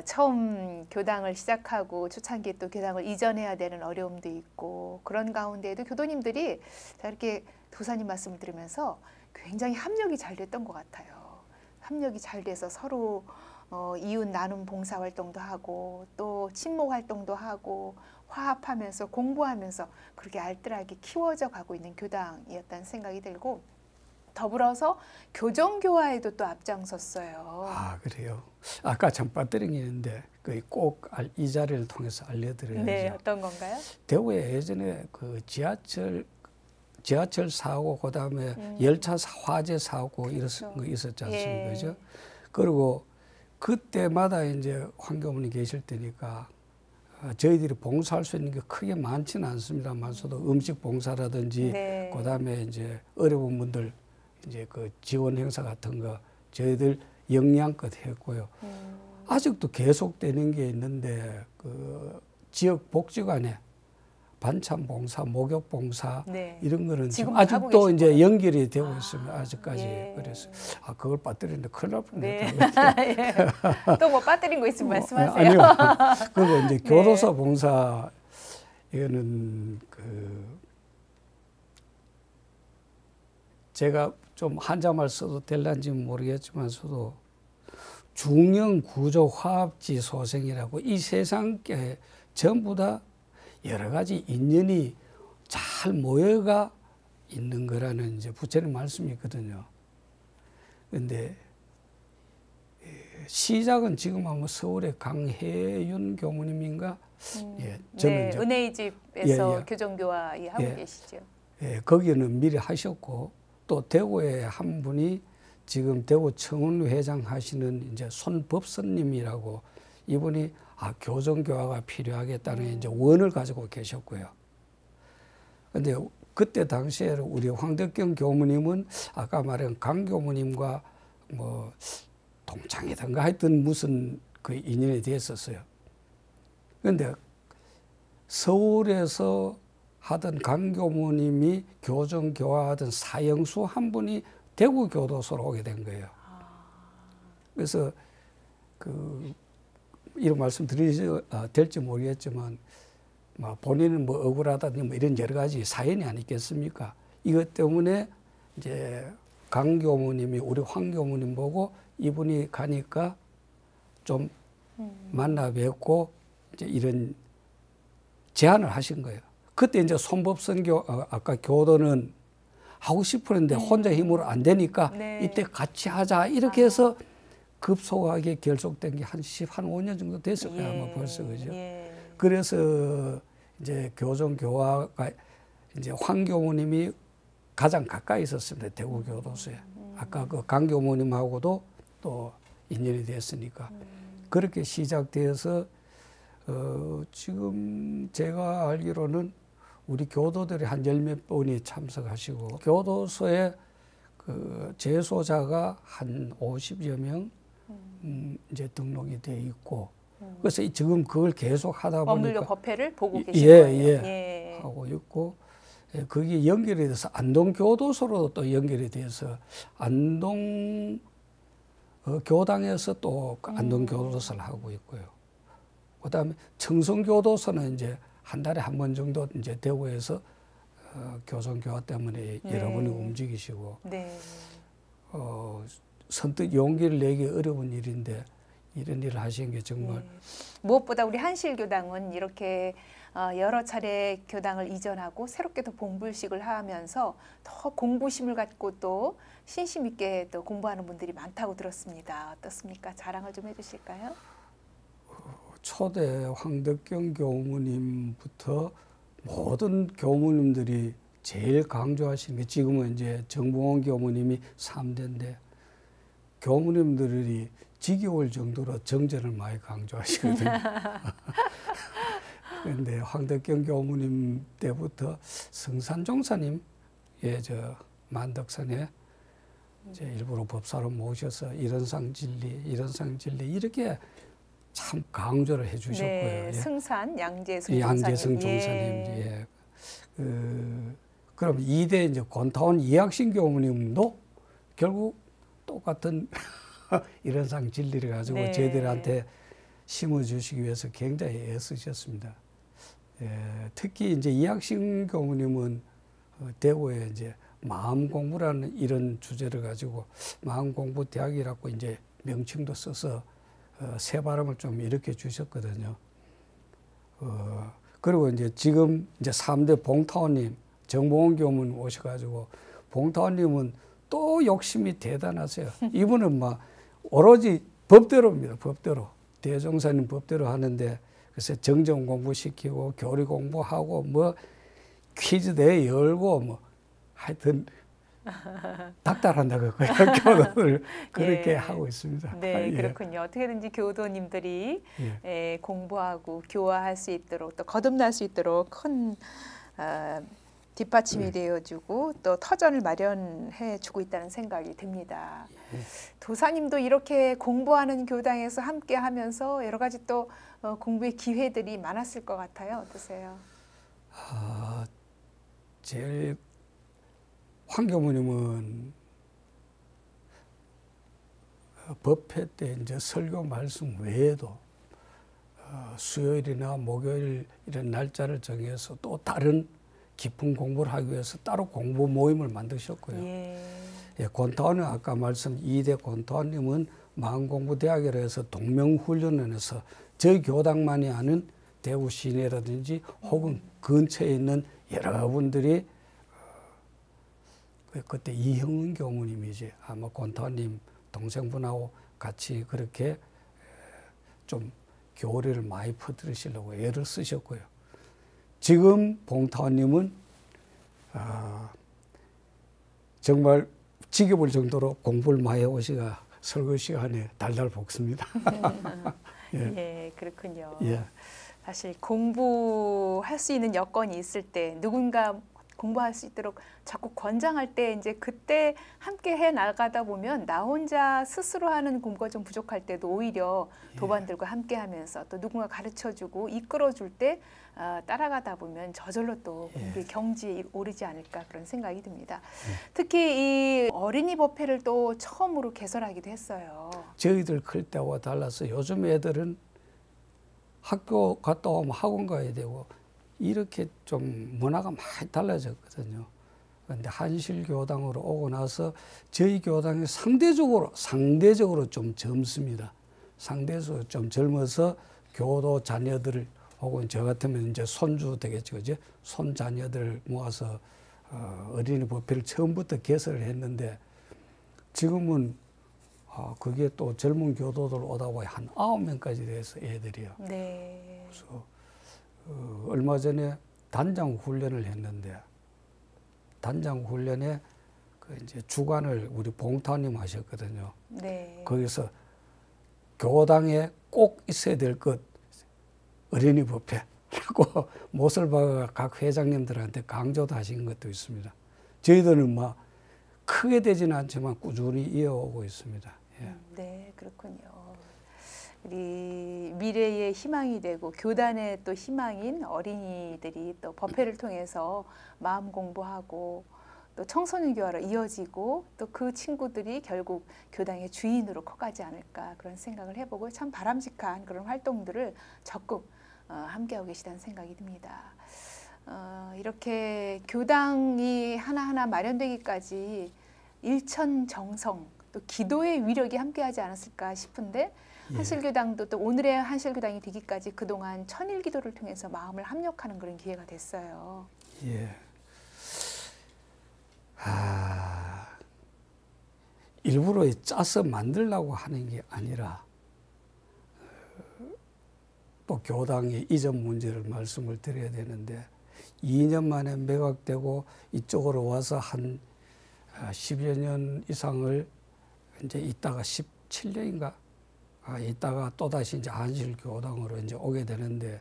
처음 교당을 시작하고 초창기에 또 교당을 이전해야 되는 어려움도 있고 그런 가운데에도 교도님들이 자 이렇게 도사님 말씀을 들으면서 굉장히 합력이 잘 됐던 것 같아요. 합력이 잘 돼서 서로 이웃 나눔 봉사 활동도 하고 또 친목 활동도 하고 화합하면서 공부하면서 그렇게 알뜰하게 키워져 가고 있는 교당이었다는 생각이 들고 더불어서 교정교화에도 또 앞장섰어요.
아 그래요. 아까 참 빠뜨리는데 꼭 이 자리를 통해서 알려드려야죠.
네, 어떤 건가요?
대구에 예전에 그 지하철 사고 그다음에 열차 화재 사고
그렇죠.
있었지 않습니까?
예.
그죠? 그리고 그때마다 이제 황교문이 계실 때니까 저희들이 봉사할 수 있는 게 크게 많지는 않습니다만서도 음식 봉사라든지
네.
그다음에 이제 어려운 분들 이제 그 지원 행사 같은 거 저희들 역량껏 했고요. 아직도 계속되는 게 있는데 그 지역 복지관에 반찬 봉사, 목욕 봉사
네.
이런 거는
지금
아직도 이제 연결이 되고 있습니다. 아직까지.
예.
그래서 그걸 빠뜨리는데 큰일 날
네.
뻔했다.
예. 또 뭐 빠뜨린 거 있으면 말씀하세요.
아니요. 그리고 이제
네.
교도소 봉사 이거는 그 제가 좀 한자말 써도 될란지는 모르겠지만서도 중형 구조 화합지 소생이라고 이 세상에 전부 다 여러 가지 인연이 잘 모여가 있는 거라는 이제 부처님 말씀이 있거든요. 그런데 시작은 지금 아마 서울의 강혜윤 교무님인가? 예, 저는
네,
이제
은혜의 집에서
예.
교정교화 하고
예.
계시죠.
예, 거기는 미리 하셨고 또 대구에 한 분이 지금 대구 청운회장 하시는 이제 손법선님이라고 이분이 교정교화가 필요하겠다는 이제 원을 가지고 계셨고요. 근데 그때 당시에 우리 황덕경 교무님은 아까 말한 강 교무님과 뭐 동창이든가 하여튼 무슨 그 인연이 됐었어요. 그런데 서울에서 하던 강 교무님이 교정교화하던 사형수 한 분이 대구 교도소로 오게 된 거예요. 그래서 이런 말씀 드리지 될지 모르겠지만 본인은 뭐 억울하다든지 뭐 이런 여러 가지 사연이 아니겠습니까? 이것 때문에 이제 강 교무님이 우리 황 교무님 보고 이분이 가니까 좀 만나 뵙고 이제 이런 제안을 하신 거예요. 그때 이제 손법선 아까 교도는 하고 싶었는데 혼자 힘으로 안 되니까
네.
이때 같이 하자 이렇게 해서 급속하게 결속된 게 한 5년 정도 됐을 거예요. 아마 벌써 그죠.
예.
그래서 이제 교정교화가 이제 황 교무님이 가장 가까이 있었습니다. 대구 교도소에. 아까 그 강 교무님하고도 또 인연이 됐으니까 그렇게 시작되어서 지금 제가 알기로는 우리 교도들이 한 10몇 분이 참석하시고 교도소에 그 재소자가 한 50여 명 이제 등록이 돼 있고 그래서 지금 그걸 계속 하다 보니까
법률교 법회를 보고 계신 거예요.
예. 하고 있고 그게 연결이 돼서 안동교도소로 또 연결이 돼서 안동 교당에서 또 안동교도소를 하고 있고요. 그다음에 청송교도소는 이제 한 달에 한 번 정도 이제 대구에서 교정교화 때문에 여러분이 움직이시고
네.
선뜻 용기를 내기 어려운 일인데 이런 일을 하시는 게 정말
무엇보다 우리 한실교당은 이렇게 여러 차례 교당을 이전하고 새롭게 또 봉불식을 하면서 더 공부심을 갖고 또 신심 있게 또 공부하는 분들이 많다고 들었습니다. 어떻습니까? 자랑을 좀 해주실까요?
초대 황덕경 교무님부터 모든 교무님들이 제일 강조하시는 게 지금은 이제 정봉원 교무님이 3대인데 교무님들이 지겨울 정도로 정전을 많이 강조하시거든요. 그런데 황덕경 교무님 때부터 성산종사님, 저 만덕산에 이제 일부러 법사로 모셔서 이런상 진리 이렇게 참 강조를 해주셨고요.
네,
예.
승산
양재성 종사님. 예. 그럼 2대 이제 권타원 이학신 교무님도 결국 똑같은 이런상 진리를 가지고
네.
저희들한테 심어주시기 위해서 굉장히 애쓰셨습니다. 예, 특히 이제 이학신 교무님은 대구에 이제 마음 공부라는 이런 주제를 가지고 마음 공부 대학이라고 이제 명칭도 써서 새 발음을 좀 일으켜 주셨거든요. 그리고 이제 지금 이제 3대 봉타원님, 정봉원 교무님 오셔가지고 봉타원님은 또 욕심이 대단하세요. 이분은 막 오로지 법대로입니다. 법대로. 대종사님 법대로 하는데 그래서 정정 공부시키고 교리 공부하고 뭐 퀴즈 대회 열고 뭐 하여튼 닥달한다고 교도를 그렇게
예.
하고 있습니다.
네,
예.
그렇군요. 어떻게든지 교도님들이
예.
공부하고 교화할 수 있도록 또 거듭날 수 있도록 큰 뒷받침이 되어주고 또 터전을 마련해주고 있다는 생각이 듭니다. 도사님도 이렇게 공부하는 교당에서 함께하면서 여러 가지 또 공부의 기회들이 많았을 것 같아요. 어떠세요?
제일 황 교무님은 법회 때 이제 설교 말씀 외에도 수요일이나 목요일 이런 날짜를 정해서 또 다른 깊은 공부를 하기 위해서 따로 공부 모임을 만드셨고요. 예, 권타원은 아까 말씀 2대 권타원님은 마음공부대학이라 해서 동명훈련원에서 저희 교당만이 아는 대구 시내라든지 혹은 근처에 있는 여러분들이 그때 이형은 교무님이지 아마 권타원님 동생분하고 같이 그렇게 좀 교리를 많이 퍼뜨리시려고 애를 쓰셨고요. 지금 봉타원님은 정말 지겨울 정도로 공부를 많이 해오시가 설교 시간에 달달 볶습니다.
예. 예, 그렇군요.
예.
사실 공부할 수 있는 여건이 있을 때 누군가 공부할 수 있도록 자꾸 권장할 때 이제 그때 함께 해 나가다 보면 나 혼자 스스로 하는 공부가 좀 부족할 때도 오히려 도반들과 함께 하면서 또 누군가 가르쳐주고 이끌어줄 때 따라가다 보면 저절로 또 공부의 경지에 오르지 않을까 그런 생각이 듭니다. 특히 이 어린이 법회를 또 처음으로 개설하기도 했어요.
저희들 클 때와 달라서 요즘 애들은 학교 갔다 오면 학원 가야 되고 이렇게 좀 문화가 많이 달라졌거든요. 그런데 한실교당으로 오고 나서 저희 교당이 상대적으로 좀 젊습니다. 상대적으로 좀 젊어서 교도 자녀들을 혹은 저 같으면 이제 손주 되겠죠, 그죠? 손 자녀들을 모아서 어린이 법회를 처음부터 개설을 했는데 지금은 그게 또 젊은 교도들 오다 보니 한 9명까지 돼서 애들이요.
네.
그래서 얼마 전에 단장 훈련을 했는데 단장 훈련에 그 이제 주관을 우리 봉타님 하셨거든요.
네.
거기서 교당에 꼭 있어야 될 것 어린이 법회라고 못을 박아 각 회장님들한테 강조도 하신 것도 있습니다. 저희들은 막 크게 되지는 않지만 꾸준히 이어오고 있습니다. 예.
네, 그렇군요. 우리 미래의 희망이 되고 교단의 또 희망인 어린이들이 또 법회를 통해서 마음 공부하고 또 청소년 교화로 이어지고 또 그 친구들이 결국 교당의 주인으로 커가지 않을까 그런 생각을 해보고 참 바람직한 그런 활동들을 적극 함께하고 계시다는 생각이 듭니다. 이렇게 교당이 하나하나 마련되기까지 일천정성 또 기도의 위력이 함께하지 않았을까 싶은데 한실교당도 또 오늘의 한실교당이 되기까지 그동안 천일기도를 통해서 마음을 합력하는 그런 기회가 됐어요.
예. 일부러 짜서 만들려고 하는 게 아니라 또 교당의 이전 문제를 말씀을 드려야 되는데 2년 만에 매각되고 이쪽으로 와서 한 10여 년 이상을 이제 있다가 17년인가 있다가 또다시 이제 한실교당으로 이제 오게 되는데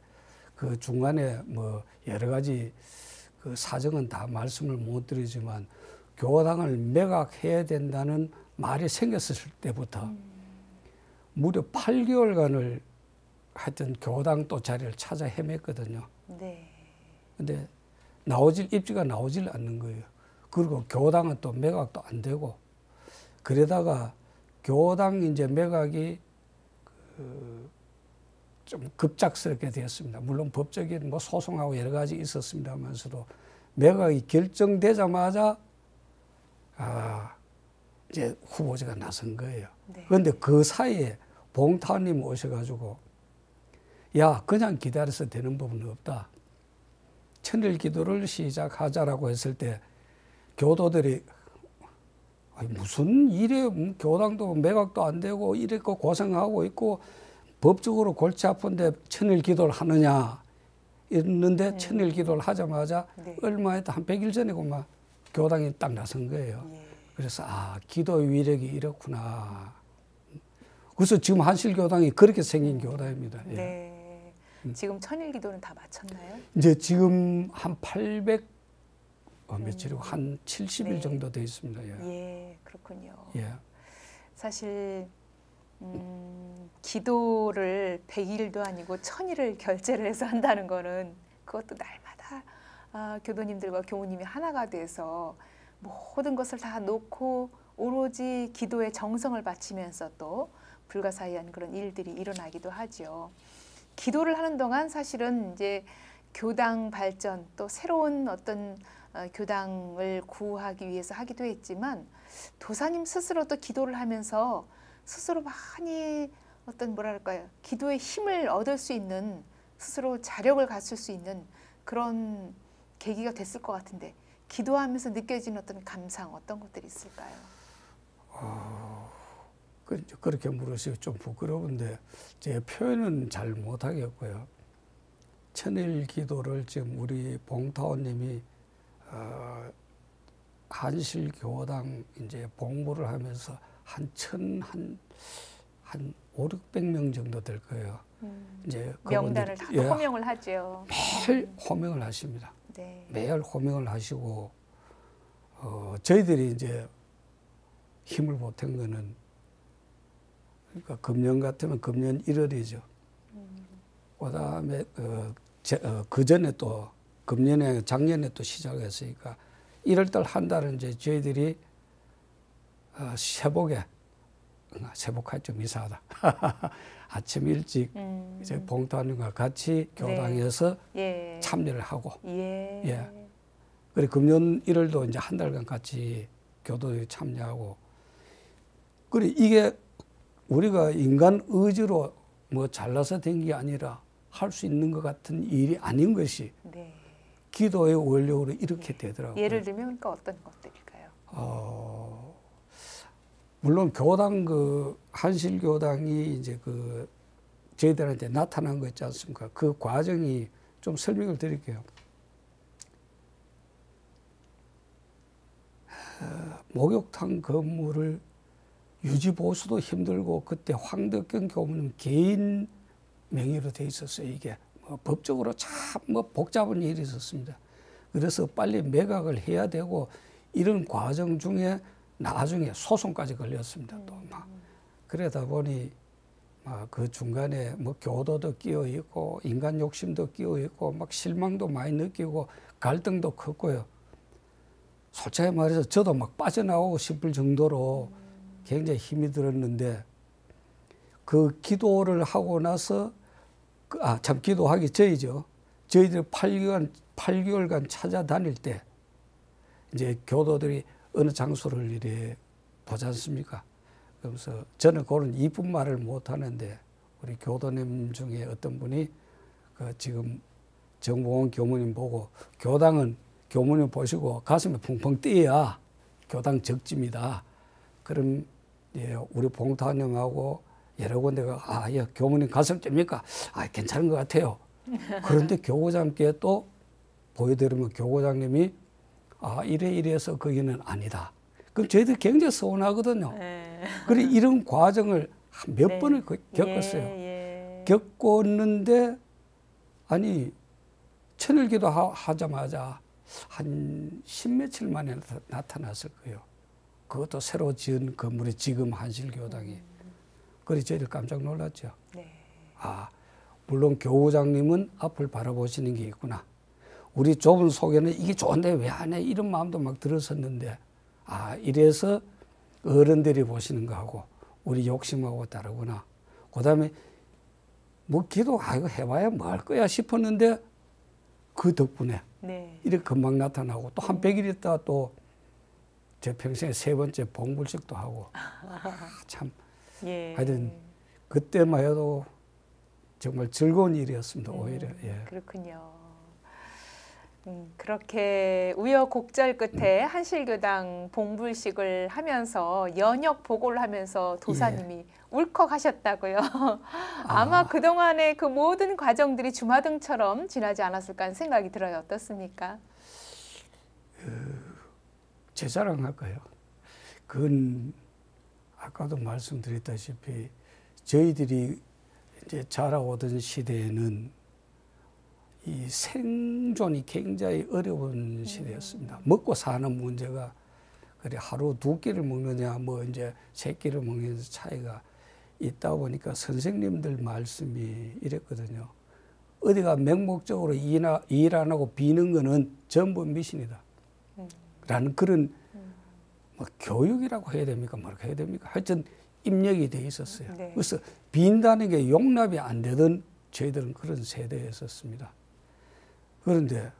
그 중간에 뭐 여러 가지 그 사정은 다 말씀을 못 드리지만 교당을 매각해야 된다는 말이 생겼을 때부터 무려 8개월간을 하여튼 교당 또 자리를 찾아 헤맸거든요.
네.
근데 입지가 나오질 않는 거예요. 그리고 교당은 또 매각도 안 되고 그러다가 교당 이제 매각이 좀 급작스럽게 되었습니다. 물론 법적인 뭐 소송하고 여러 가지 있었습니다만서도 매각이 결정되자마자 이제 후보자가 나선 거예요.
네.
그런데 그 사이에 봉타님 오셔가지고 야 그냥 기다려서 되는 법은 없다. 천일기도를 시작하자라고 했을 때 교도들이 무슨 이래 교당도 매각도 안 되고 이랬고 고생하고 있고 법적으로 골치 아픈데 천일기도를 하느냐 이랬는데 천일기도를 하자마자
네.
얼마 했다 한 100일 전이고만 교당이 딱 나선 거예요.
예.
그래서 기도의 위력이 이렇구나. 그래서 지금 한실교당이 그렇게 생긴 교당입니다. 예.
네. 지금 천일기도는 다 마쳤나요?
이제 지금 한 800 며칠이고 한 70일
네.
정도 돼 있습니다. 예.
예, 그렇군요.
예.
사실 기도를 100일도 아니고 1000일을 결제를 해서 한다는 거는 그것도 날마다 교도님들과 교우님이 하나가 돼서 모든 것을 다 놓고 오로지 기도에 정성을 바치면서 또 불가사의한 그런 일들이 일어나기도 하죠. 기도를 하는 동안 사실은 이제 교당 발전 또 새로운 어떤 교당을 구하기 위해서 하기도 했지만 도사님 스스로도 기도를 하면서 스스로 많이 어떤 뭐랄까요 기도의 힘을 얻을 수 있는 스스로 자력을 갖출 수 있는 그런 계기가 됐을 것 같은데 기도하면서 느껴지는 어떤 감상 어떤 것들이 있을까요?
그렇게 물으시고 좀 부끄러운데 제 표현은 잘 못하겠고요. 천일기도를 지금 우리 봉타오님이 한실교당 이제 복무를 하면서 한 5, 600명 정도 될 거예요. 이제
명단을 다 호명을 하죠.
매일 호명을 하십니다.
네.
매일 호명을 하시고 저희들이 이제 힘을 보탠 거는 그러니까 금년 같으면 금년 1월이죠. 그다음에 그 전에 또 금년에 작년에 또 시작했으니까 1월달 한 달은 이제 저희들이 세복할 좀 이상하다. 아침 일찍 이제 봉투하님과 같이 교당에서
네. 예.
참여를 하고,
예.
예. 그래 금년 1월도 이제 한 달간 같이 교도에 참여하고, 그래 이게 우리가 인간 의지로 뭐 잘나서 된 게 아니라 할 수 있는 것 같은 일이 아닌 것이
네.
기도의 원력으로 이렇게 되더라고요.
예를 들면 그러니까 어떤 것들일까요?
물론 교당 한실교당이 이제 저희들한테 나타난 거 있지 않습니까? 그 과정이 좀 설명을 드릴게요. 목욕탕 건물을 유지 보수도 힘들고 그때 황덕경 교무님 개인 명의로 돼 있었어요. 이게 법적으로 참 복잡한 일이 있었습니다. 그래서 빨리 매각을 해야 되고 이런 과정 중에 나중에 소송까지 걸렸습니다. 또 그러다 보니 그 중간에 교도도 끼어 있고 인간 욕심도 끼어 있고 막 실망도 많이 느끼고 갈등도 컸고요. 솔직히 말해서 저도 막 빠져나오고 싶을 정도로 굉장히 힘이 들었는데 그 기도를 하고 나서 참 기도하기 전이죠. 저희들이 8개월간 찾아다닐 때 이제 교도들이 어느 장소를 이래 보지 않습니까? 그러면서 저는 그런 이쁜 말을 못 하는데 우리 교도님 중에 어떤 분이 그 지금 정봉원 교무님 보고 교당은 교무님 보시고 가슴에 펑펑 뛰어야 교당 적집니다. 그럼 예, 우리 봉탄형하고 여러 군데가 예, 교무님 가슴 찝니까? 괜찮은 것 같아요. 그런데 교구장께 또 보여드리면 교구장님이 이래서 거기는 아니다. 그럼 저희들 굉장히 서운하거든요. 그래 이런 과정을 몇
네.
번을 겪었어요.
예.
겪었는데 아니 천일기도 하자마자 한 10며칠 만에 나타났을 거예요. 그것도 새로 지은 건물이 지금 한실교당이. 그래서 저희들 깜짝 놀랐죠.
네.
물론 교구장님은 앞을 바라보시는 게 있구나. 우리 좁은 속에는 이게 좋은데 왜 안 해? 이런 마음도 막 들었었는데 이래서 어른들이 보시는 거하고 우리 욕심하고 다르구나. 그다음에 뭐 기도 이거 해봐야 뭐 할 거야 싶었는데 그 덕분에
네.
이렇게 금방 나타나고 또 한 100일 있다 또 제 평생에 3번째 봉불식도 하고 참
예.
하여튼 그때만 해도 정말 즐거운 일이었습니다. 오히려. 예.
그렇군요. 그렇게 우여곡절 끝에 한실교당 봉불식을 하면서 연역 보고를 하면서 도사님이 울컥하셨다고요. 아마 그동안의 그 모든 과정들이 주마등처럼 지나지 않았을까 하는 생각이 들어요. 어떻습니까?
제 자랑할까요? 그건 아까도 말씀드렸다시피 저희들이 이제 자라오던 시대에는 이 생존이 굉장히 어려운 시대였습니다. 먹고 사는 문제가 그래 하루 2끼를 먹느냐 뭐 이제 3끼를 먹는 차이가 있다 보니까 선생님들 말씀이 이랬거든요. 어디가 맹목적으로 일 안 하고 비는 거는 전부 미신이다. 라는 그런 뭐 교육이라고 해야 됩니까? 뭐라고 해야 됩니까? 하여튼 입력이 돼 있었어요.
네.
그래서 빈다는 게 용납이 안 되던 저희들은 그런 세대였었습니다. 그런데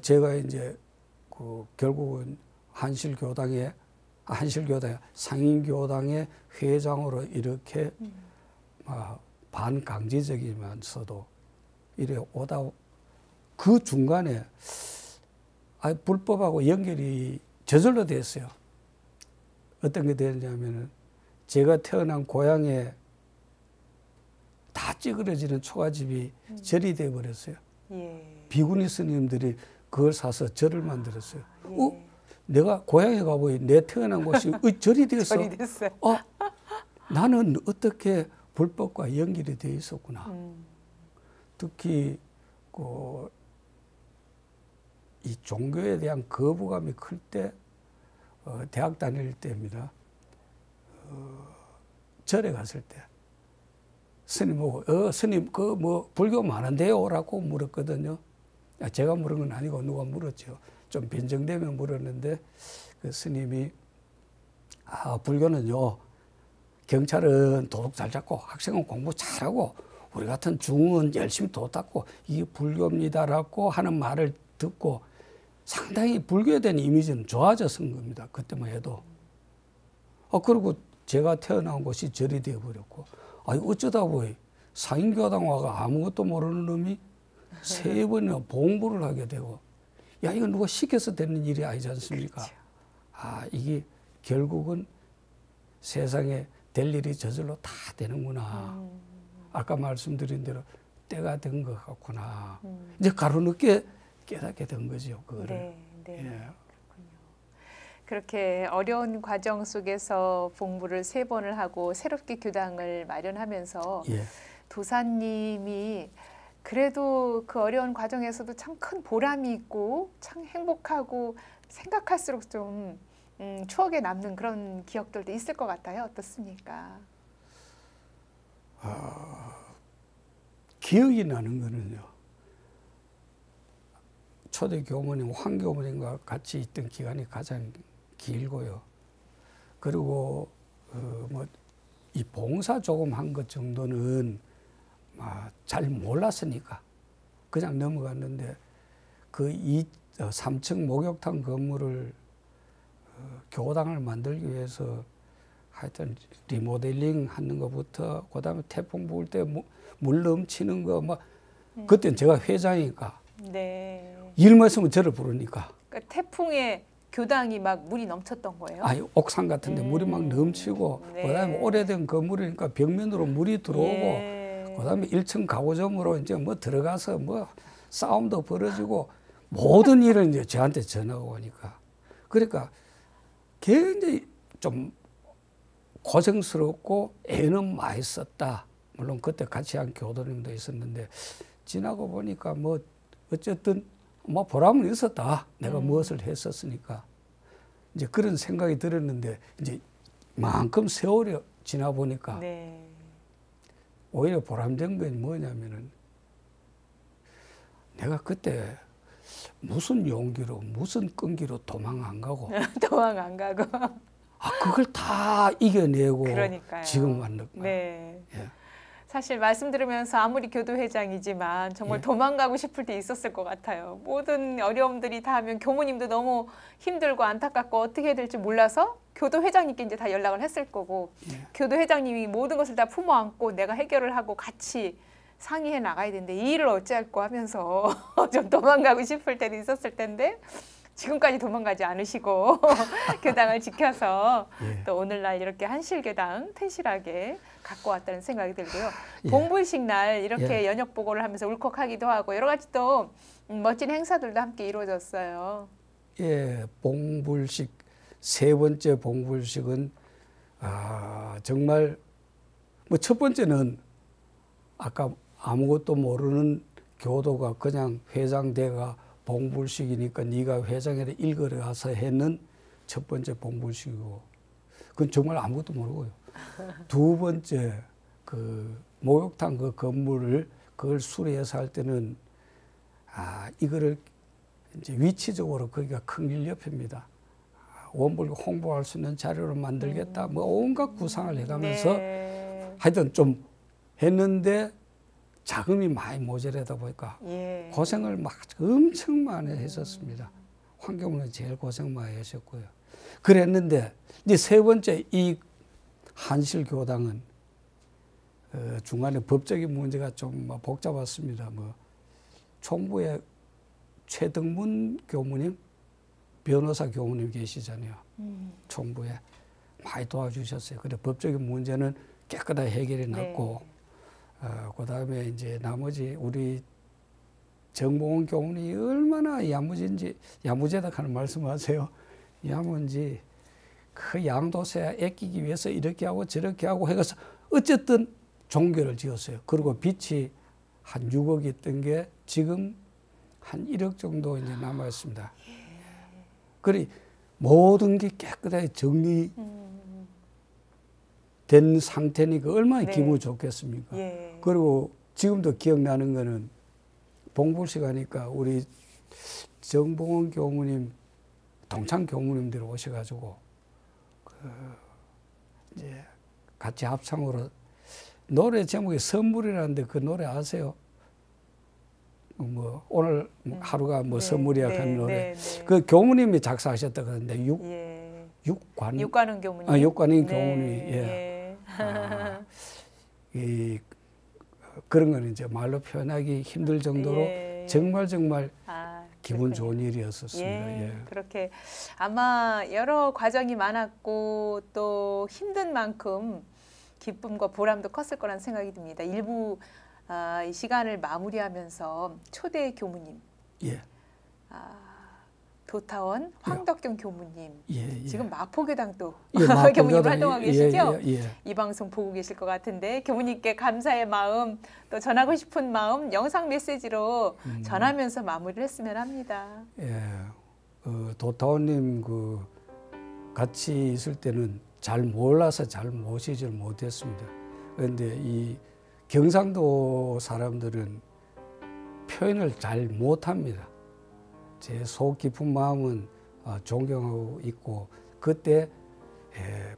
제가 이제 결국은 한실교당의 상인교당의 회장으로 이렇게 반강제적이면서도 이래 오다 그 중간에 불법하고 연결이 저절로 됐어요. 어떤 게 되느냐면은 제가 태어난 고향에 다 찌그러지는 초가집이 절이 돼 버렸어요.
예.
비구니 스님들이 그걸 사서 절을 만들었어요.
예.
내가 고향에 가보니 내 태어난 곳이 절이 됐어.
절이 됐어요.
나는 어떻게 불법과 연결이 돼 있었구나. 특히 이 종교에 대한 거부감이 클 때 대학 다닐 때입니다. 절에 갔을 때 스님 보고 스님 불교 많은데요라고 물었거든요. 제가 물은 건 아니고 누가 물었죠. 좀 빈정되면 물었는데 그 스님이 불교는요 경찰은 도둑 잘 잡고 학생은 공부 잘하고 우리 같은 중은 열심히 도 닦고 이게 불교입니다라고 하는 말을 듣고 상당히 불교에 대한 이미지는 좋아졌은 겁니다. 그때만 해도. 그리고 제가 태어난 곳이 절이 되어버렸고 어쩌다 보니 상인교당 와가 아무것도 모르는 놈이 3번이나 봉부를 하게 되고 이거 누가 시켜서 되는 일이 아니지 않습니까? 그렇죠. 이게 결국은 세상에 될 일이 저절로 다 되는구나. 아까 말씀드린 대로 때가 된 것 같구나. 이제 가로늦게 깨닫게 된 거죠. 그거를.
네.
예.
그렇군요. 그렇게 어려운 과정 속에서 봉부를 3번을 하고 새롭게 교당을 마련하면서 도사님이 그래도 그 어려운 과정에서도 참 큰 보람이 있고 참 행복하고 생각할수록 좀 추억에 남는 그런 기억들도 있을 것 같아요. 어떻습니까?
기억이 나는 거는요. 초대 교모님 황교모님과 같이 있던 기간이 가장 길고요. 그리고 이 봉사 조금 한 것 정도는 잘 몰랐으니까 그냥 넘어갔는데 그 3층 목욕탕 건물을 교당을 만들기 위해서 하여튼 리모델링 하는 것부터 그다음에 태풍 불 때 물 넘치는 거 막 그때는 제가 회장이니까
네.
일만 있으면 저를 부르니까.
그러니까 태풍에 교당이 막 물이 넘쳤던 거예요?
아니 옥상 같은데 물이 막 넘치고
네.
그다음에 오래된 건물이니까 벽면으로 물이 들어오고
예.
그다음에 1층 가구점으로 이제 뭐 들어가서 뭐 싸움도 벌어지고 모든 일은 이제 저한테 전화가 오니까 그러니까 굉장히 좀 고생스럽고 애는 많이 썼다. 물론 그때 같이 한 교도님도 있었는데 지나고 보니까 뭐 어쨌든 뭐 보람은 있었다. 내가 무엇을 했었으니까 이제 그런 생각이 들었는데 이제 만큼 세월이 지나 보니까
네.
오히려 보람된 건 뭐냐면은 내가 그때 무슨 용기로 무슨 끈기로 도망 안 가고
도망 안 가고
그걸 다 이겨내고
그러니까요.
지금 왔는 거예요.
네.
예.
사실 말씀 들으면서 아무리 교도회장이지만 정말
예.
도망가고 싶을 때 있었을 것 같아요. 모든 어려움들이 다 하면 교무님도 너무 힘들고 안타깝고 어떻게 해야 될지 몰라서 교도회장님께 이제 다 연락을 했을 거고
예.
교도회장님이 모든 것을 다 품어안고 내가 해결을 하고 같이 상의해 나가야 되는데 이 일을 어찌할꼬 하면서 좀 도망가고 싶을 때도 있었을 텐데 지금까지 도망가지 않으시고 교당을 지켜서
예.
또 오늘날 이렇게 한실교당 튼실하게 갖고 왔다는 생각이 들고요.
예.
봉불식 날 이렇게
예.
연역 보고를 하면서 울컥하기도 하고 여러 가지 또 멋진 행사들도 함께 이루어졌어요.
예, 봉불식 세 번째 봉불식은 정말 뭐 첫 번째는 아까 아무것도 모르는 교도가 그냥 회장대가 봉불식이니까 네가 회장에다 읽으러 가서 했는 첫 번째 봉불식이고 그건 정말 아무것도 모르고요. 두 번째 그 목욕탕 그 건물을 그걸 수리해서 할 때는 이거를 이제 위치적으로 거기가 큰길 옆입니다. 원불교 홍보할 수 있는 자료를 만들겠다. 뭐 온갖 구상을 해가면서
네.
하여튼 좀 했는데 자금이 많이 모자라다 보니까
예.
고생을 막 엄청 많이 했었습니다. 환경부는 제일 고생 많이 하셨고요. 그랬는데 이제 세 번째 이 한실교당은 중간에 법적인 문제가 좀 복잡했습니다. 뭐 총부에 최덕문 교무님, 변호사 교무님 계시잖아요. 총부에 많이 도와주셨어요. 그래 법적인 문제는 깨끗하게 해결이 났고, 그다음에 이제 나머지 우리 정봉원 교무님이 얼마나 야무진지 야무지다 하는 말씀하세요. 야무인지 그 양도세 아끼기 위해서 이렇게 하고 저렇게 하고 해서 어쨌든 종교를 지었어요. 그리고 빚이 한 6억 있던 게 지금 한 1억 정도 이제 남아 있습니다. 그래 모든 게 깨끗하게 정리된 상태니까 얼마나 기분이 좋겠습니까?
예.
그리고 지금도 기억나는 거는 봉불식 하니까 우리 정봉원 교무님, 동창 교무님들 오셔가지고 이제 같이 합창으로 노래 제목이 선물이라는데 그 노래 아세요? 뭐 오늘 하루가 뭐 선물이야 하는 노래. 그 교무님이 작사하셨다 그러는데
육관은 교무님.
육관인 교무님이 이 그런 거는 이제 말로 표현하기 힘들 정도로 정말 기분 좋은 일이었었습니다.
그렇게 아마 여러 과정이 많았고 또 힘든 만큼 기쁨과 보람도 컸을 거라는 생각이 듭니다. 일부 이 시간을 마무리하면서 초대 교무님, 도타원 황덕경 교무님, 지금 마포교당도 교무님 활동하고 계시죠? 이 방송 보고 계실 것 같은데 교무님께 감사의 마음 또 전하고 싶은 마음 영상 메시지로 전하면서 마무리를 했으면 합니다.
도타원님 그 같이 있을 때는 잘 몰라서 잘 모시질 못했습니다. 그런데 이 경상도 사람들은 표현을 잘 못합니다. 제 속 깊은 마음은 존경하고 있고 그때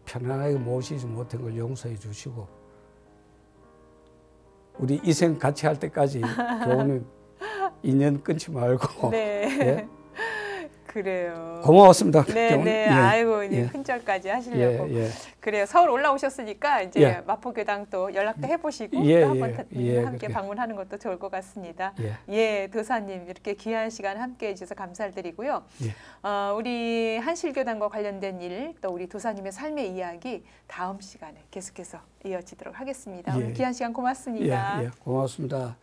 편안하게 모시지 못한 걸 용서해 주시고 우리 이생 같이 할 때까지 교우님 인연 끊지 말고
그래요.
고마웠습니다.
네.
예.
아이고 이제
예.
큰절까지 하시려고.
예.
그래요. 서울 올라오셨으니까 이제
예.
마포교당 또 연락도 해보시고
예,
또 한번 함께
그렇게.
방문하는 것도 좋을 것 같습니다.
예.
도사님 이렇게 귀한 시간 함께해 주셔서 감사드리고요.
예.
우리 한실교당과 관련된 일, 또 우리 도사님의 삶의 이야기 다음 시간에 계속해서 이어지도록 하겠습니다. 오늘 귀한 시간 고맙습니다.
예. 고맙습니다.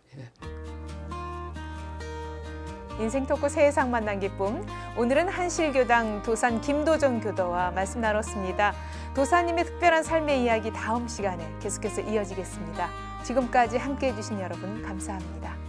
인생 토크 세상 만난 기쁨. 오늘은 한실교당 도산 김도정 교도와 말씀 나눴습니다. 도사님의 특별한 삶의 이야기 다음 시간에 계속해서 이어지겠습니다. 지금까지 함께해 주신 여러분 감사합니다.